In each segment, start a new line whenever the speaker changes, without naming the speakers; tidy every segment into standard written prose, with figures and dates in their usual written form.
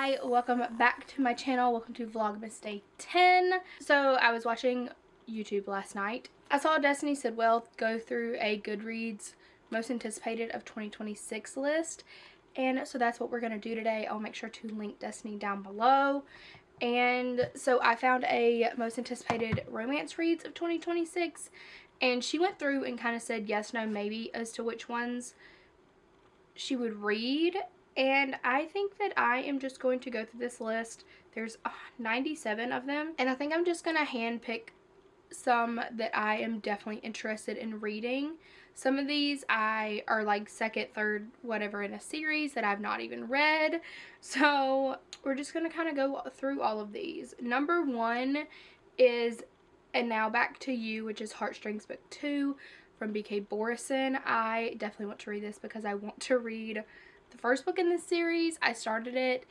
Hi, welcome back to my channel. Welcome to Vlogmas Day 10. So I was watching YouTube last night. I saw Destiny Sidwell go through a Goodreads most anticipated of 2026 list. And so that's what we're going to do today. I'll make sure to link Destiny down below. And so I found a most anticipated romance reads of 2026. And she went through and kind of said yes, no, maybe as to which ones she would read. And I think that I am just going to go through this list. There's 97 of them. And I think I'm just going to handpick some that I am definitely interested in reading. Some of these are like second, third, whatever in a series that I've not even read. So we're just going to kind of go through all of these. Number 1 is And Now Back to You, which is Heartstrings Book 2 from BK Borison. I definitely want to read this because I want to read the first book in this series. I started it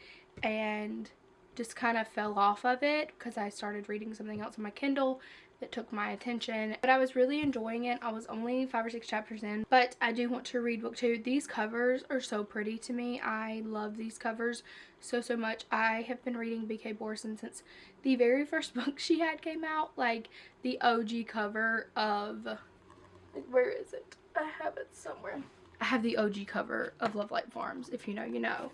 and just kind of fell off of it because I started reading something else on my Kindle that took my attention. But I was really enjoying it. I was only 5 or 6 chapters in, but I do want to read book 2. These covers are so pretty to me. I love these covers so much. I have been reading BK Borison since the very first book she had came out. Like the OG cover of, where is it? I have it somewhere. I have the OG cover of Love Light Farms. If you know, you know.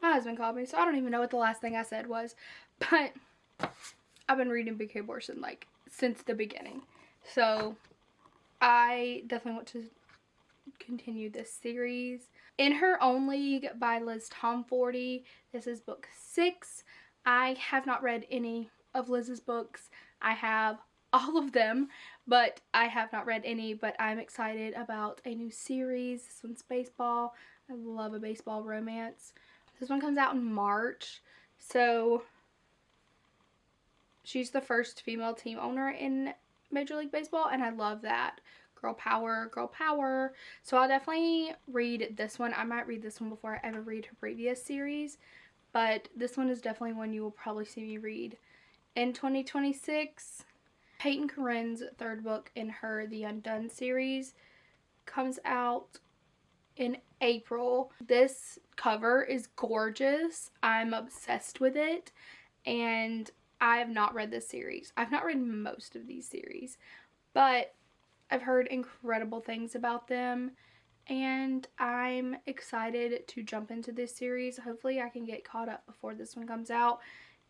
My husband called me, so I don't even know what the last thing I said was. But I've been reading BK Borison like since the beginning. So I definitely want to continue this series. In Her Own League by Liz Tomforty. This is book 6. I have not read any of Liz's books. I have all of them, but I have not read any. But I'm excited about a new series. This one's baseball. I love a baseball romance. This one comes out in March. So she's the first female team owner in Major League Baseball, and I love that. Girl power, girl power. So I'll definitely read this one. I might read this one before I ever read her previous series, but this one is definitely one you will probably see me read in 2026. Peyton Corinne's third book in her The Undone series comes out in April. This cover is gorgeous. I'm obsessed with it, and I have not read this series. I've not read most of these series, but I've heard incredible things about them, and I'm excited to jump into this series. Hopefully I can get caught up before this one comes out.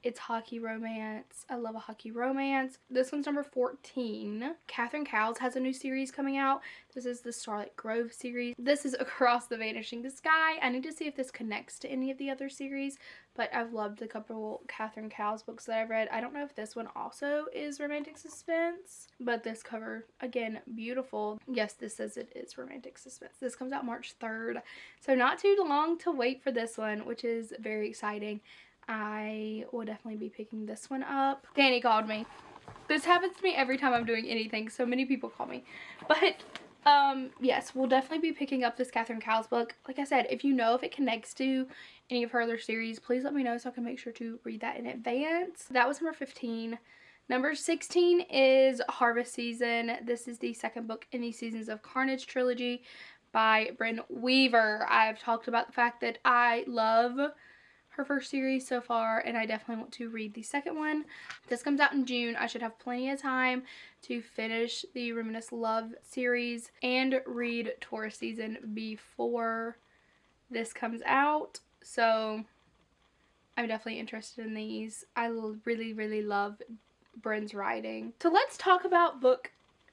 It's hockey romance. I love a hockey romance. This one's number 14. Catherine Cowles has a new series coming out. This is the Starlight Grove series. This is Across the Vanishing Sky. I need to see if this connects to any of the other series, but I've loved a couple Catherine Cowles books that I've read. I don't know if this one also is romantic suspense, but this cover, again, beautiful. Yes, this says it is romantic suspense. This comes out March 3rd, so not too long to wait for this one, which is very exciting. I will definitely be picking this one up. Danny called me. This happens to me every time I'm doing anything. So many people call me. But, yes, we'll definitely be picking up this Catherine Cowles book. Like I said, if you know if it connects to any of her other series, please let me know so I can make sure to read that in advance. That was number 15. Number 16 is Harvest Season. This is the second book in the Seasons of Carnage trilogy by Bryn Weaver. I've talked about the fact that I love her first series so far, and I definitely want to read the second one. This comes out in June. I should have plenty of time to finish the Reminisce Love series and read Taurus Season before this comes out. So I'm definitely interested in these. I really love Bryn's writing. So let's talk about book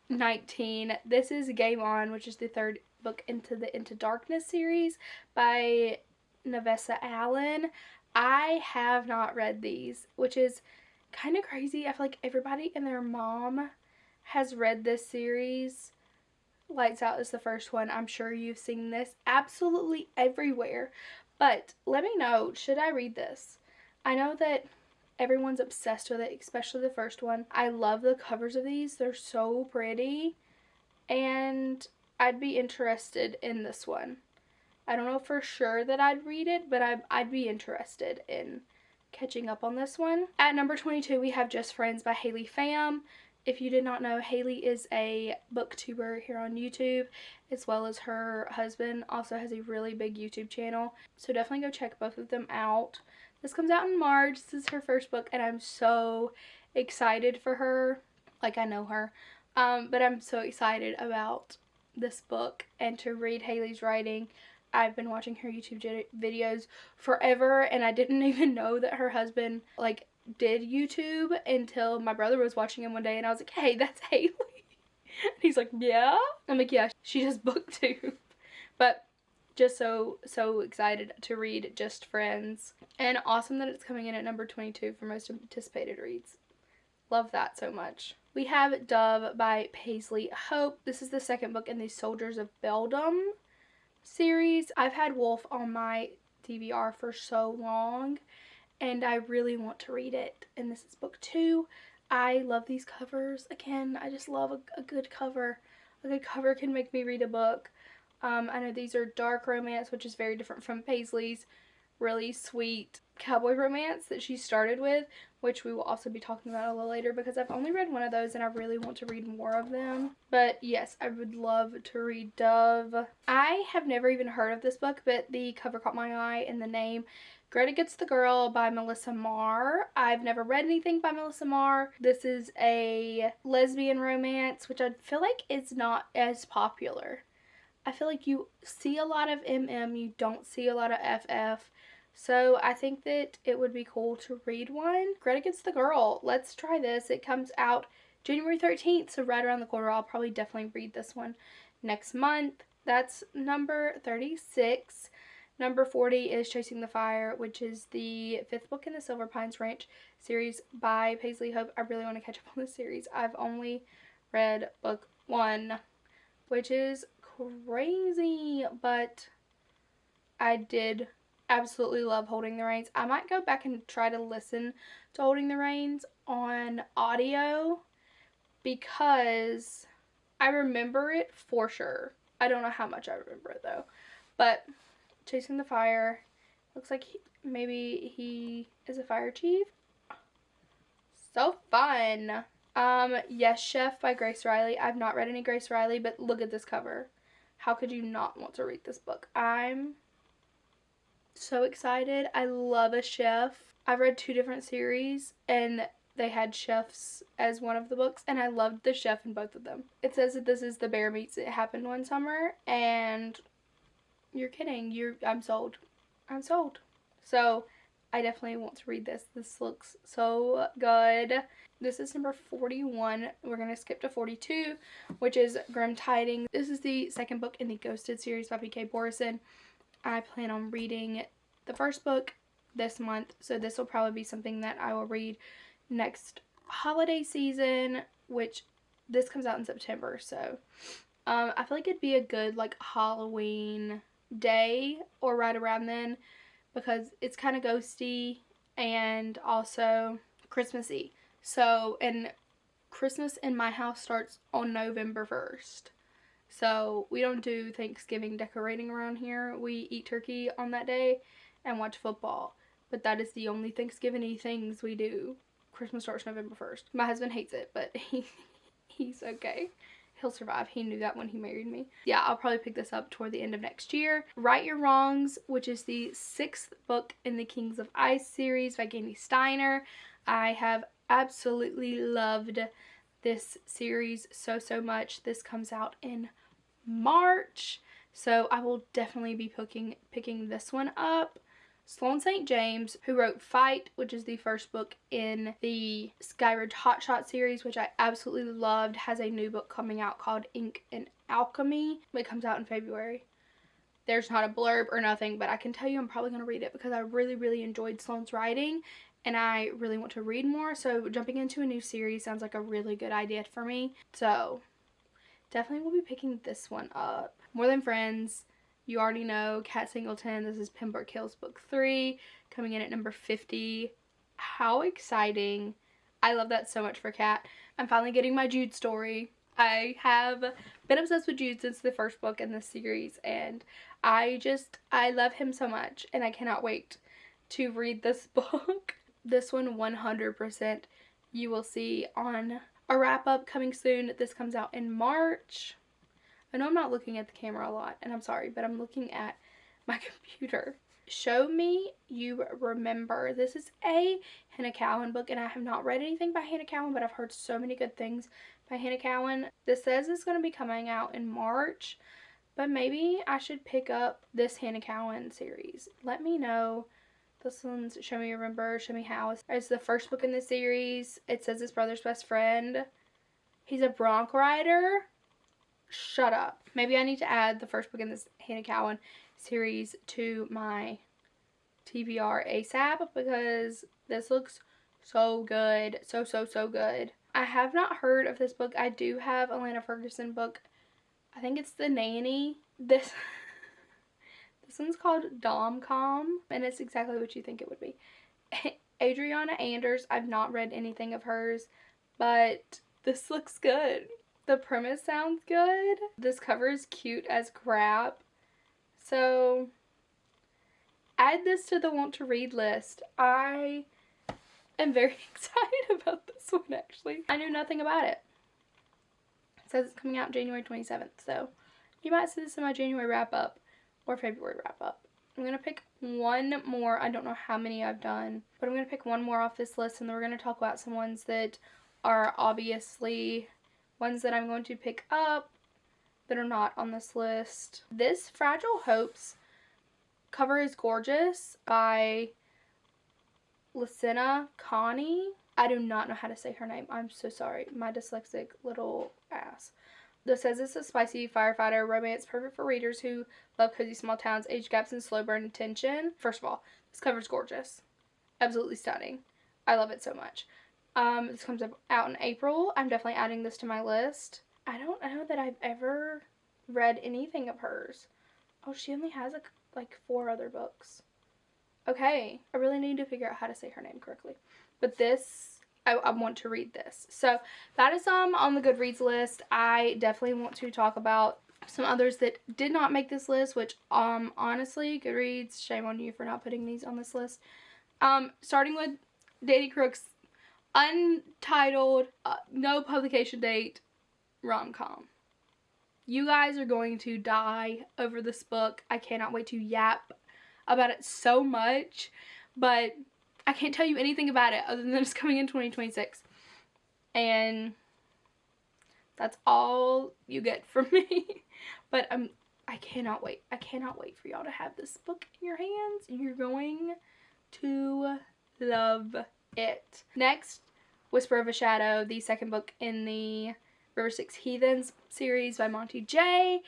19. This is Game On, which is the third book into the Into Darkness series by Navessa Allen. I have not read these, which is kind of crazy. I feel like everybody and their mom has read this series. Lights Out is the first one. I'm sure you've seen this absolutely everywhere. But let me know, should I read this? I know that everyone's obsessed with it, especially the first one. I love the covers of these. They're so pretty. And I'd be interested in this one. I don't know for sure that I'd read it, but I'd be interested in catching up on this one. At number 22, we have Just Friends by Haley Pham. if you did not know, Haley is a booktuber here on YouTube, as well as her husband also has a really big YouTube channel. So definitely go check both of them out. This comes out in March. This is her first book, and I'm so excited for her. Like, I know her. But I'm so excited about this book and to read Haley's writing. I've been watching her YouTube videos forever, and I didn't even know that her husband, like, did YouTube until my brother was watching him one day, and I was like, hey, that's Haley. And he's like, yeah? I'm like, yeah, she does booktube. But just so excited to read Just Friends. And awesome that it's coming in at number 22 for most anticipated reads. Love that so much. We have Dove by Paisley Hope. This is the second book in the Soldiers of Beldam series. I've had Wolf on my DVR for so long, and I really want to read it. And this is book 2. I love these covers. Again, I just love a good cover. A good cover can make me read a book. I know these are dark romance, which is very different from Paisley's really sweet cowboy romance that she started with, which we will also be talking about a little later, because I've only read one of those and I really want to read more of them. But yes, I would love to read Dove. I have never even heard of this book, but the cover caught my eye and the name. Greta Gets the Girl by Melissa Marr. I've never read anything by Melissa Marr. This is a lesbian romance, which I feel like is not as popular. I feel like you see a lot of MM, you don't see a lot of FF. So I think that it would be cool to read one. Greta Gets the Girl. Let's try this. It comes out January 13th, so right around the corner. I'll probably definitely read this one next month. That's number 36. Number 40 is Chasing the Fire, which is the 5th book in the Silver Pines Ranch series by Paisley Hope. I really want to catch up on this series. I've only read book 1, which is crazy, but I did absolutely love Holding the Reins. I might go back and try to listen to Holding the Reins on audio because I remember it for sure. I don't know how much I remember it though. But Chasing the Fire, looks like maybe he is a fire chief. So fun. Yes Chef by Grace Riley. I've not read any Grace Riley, but look at this cover. How could you not want to read this book? I'm so excited. I love a chef. I've read 2 different series and they had chefs as one of the books, and I loved the chef in both of them. It says that this is The Bear Meets It Happened One Summer, and you're kidding. I'm sold. I'm sold. So I definitely want to read this. This looks so good. This is number 41. We're going to skip to 42, which is Grim Tidings. This is the second book in the Ghosted series by P.K. Borison. I plan on reading the first book this month, so this will probably be something that I will read next holiday season, which this comes out in September, so I feel like it'd be a good like Halloween day or right around then, because it's kind of ghosty and also Christmassy. So, and Christmas in my house starts on November 1st. So we don't do Thanksgiving decorating around here. We eat turkey on that day and watch football. But that is the only Thanksgiving-y things we do. Christmas starts November 1st. My husband hates it, but he's okay. He'll survive. He knew that when he married me. Yeah, I'll probably pick this up toward the end of next year. Right Your Wrongs, which is the 6th book in the Kings of Ice series by Gaby Steiner. I have absolutely loved this series so much. This comes out in March, so I will definitely be picking this one up. Sloane St. James, who wrote Fight, which is the first book in the Skyridge Hotshot series, which I absolutely loved, has a new book coming out called Ink and Alchemy. It comes out in February. There's not a blurb or nothing, but I can tell you I'm probably going to read it because I really enjoyed Sloane's writing and I really want to read more. So jumping into a new series sounds like a really good idea for me. So definitely will be picking this one up. More Than Friends. You already know, Kat Singleton. This is Pembroke Hills book 3, coming in at number 50. How exciting. I love that so much for Kat. I'm finally getting my Jude story. I have been obsessed with Jude since the first book in this series, and I love him so much, and I cannot wait to read this book. This one 100% you will see on a wrap-up coming soon. This comes out in March. I know I'm not looking at the camera a lot, and I'm sorry, but I'm looking at my computer. Show Me You Remember. This is a Hannah Cowan book, and I have not read anything by Hannah Cowan, but I've heard so many good things by Hannah Cowan. This says it's going to be coming out in March, but maybe I should pick up this Hannah Cowan series. Let me know. This one's Show Me You Remember, Show Me How. It's the first book in the series. It says his brother's best friend. He's a bronc rider. Shut up. Maybe I need to add the first book in this Hannah Cowan series to my TBR ASAP because this looks so good. So good. I have not heard of this book. I do have a Lana Ferguson book. I think it's The Nanny. This one's called Dom-Com, and it's exactly what you think it would be. Adriana Anders. I've not read anything of hers, but this looks good. The premise sounds good. This cover is cute as crap. So, add this to the want to read list. I am very excited about this one, actually. I knew nothing about it. It says it's coming out January 27th. So, you might see this in my January wrap-up or February wrap-up. I'm going to pick one more. I don't know how many I've done, but I'm going to pick one more off this list, and then we're going to talk about some ones that are obviously ones that I'm going to pick up that are not on this list. This Fragile Hopes cover is gorgeous by Lucina Connie. I do not know how to say her name. I'm so sorry. My dyslexic little ass. This says it's a spicy firefighter romance perfect for readers who love cozy small towns, age gaps, and slow burn tension. First of all, this cover is gorgeous. Absolutely stunning. I love it so much. This comes out in April. I'm definitely adding this to my list. I don't know that I've ever read anything of hers. Oh, she only has like 4 other books. Okay, I really need to figure out how to say her name correctly. But this, I want to read this. So that is on the Goodreads list. I definitely want to talk about some others that did not make this list, which honestly, Goodreads, shame on you for not putting these on this list. Starting with Danny Crook's untitled, no publication date rom-com. You guys are going to die over this book. I cannot wait to yap about it so much, but I can't tell you anything about it other than it's coming in 2026, and that's all you get from me. But I cannot wait. I cannot wait for y'all to have this book in your hands. You're going to love it. Next, Whisper of a Shadow, the second book in the River Styx Heathens series by Monty J.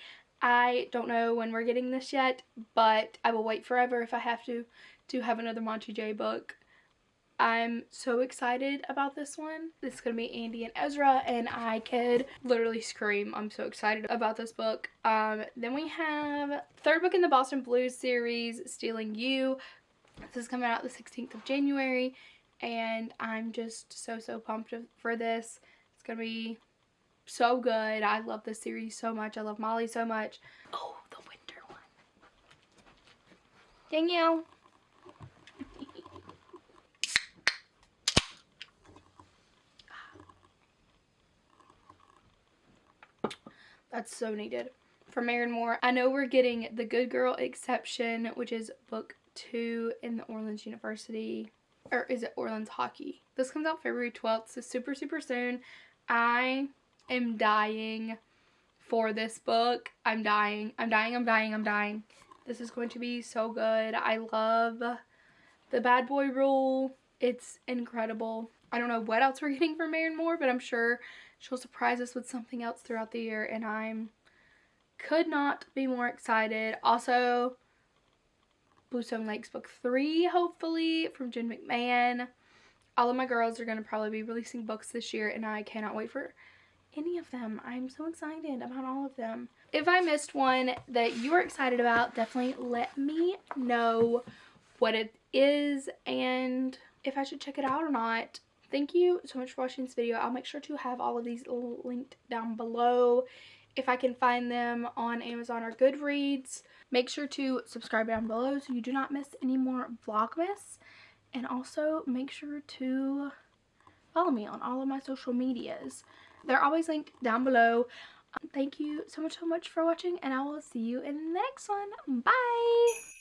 I don't know when we're getting this yet, but I will wait forever if I have to have another Monty J book. I'm so excited about this one. This is going to be Andy and Ezra, and I could literally scream. I'm so excited about this book. Then we have third book in the Boston Blues series, Stealing You. This is coming out the 16th of January, and I'm just so pumped for this. It's going to be so good. I love this series so much. I love Molly so much. Oh, the winter one. Danielle. That's so needed. For Maren Moore, I know we're getting The Good Girl Exception, which is book 2 in the Orleans University, or is it Orleans Hockey? This comes out February 12th, so super soon. I am dying for this book. I'm dying. This is going to be so good. I love the bad boy rule. It's incredible. I don't know what else we're getting from Maren Moore, but I'm sure she'll surprise us with something else throughout the year, and could not be more excited. Also, Bluestone Lakes book 3, hopefully, from Jen McMahon. All of my girls are going to probably be releasing books this year, and I cannot wait for any of them. I'm so excited about all of them. If I missed one that you are excited about, definitely let me know what it is and if I should check it out or not. Thank you so much for watching this video. I'll make sure to have all of these linked down below if I can find them on Amazon or Goodreads. Make sure to subscribe down below so you do not miss any more vlogmas. And also make sure to follow me on all of my social medias. They're always linked down below. Thank you so much for watching, and I will see you in the next one. Bye!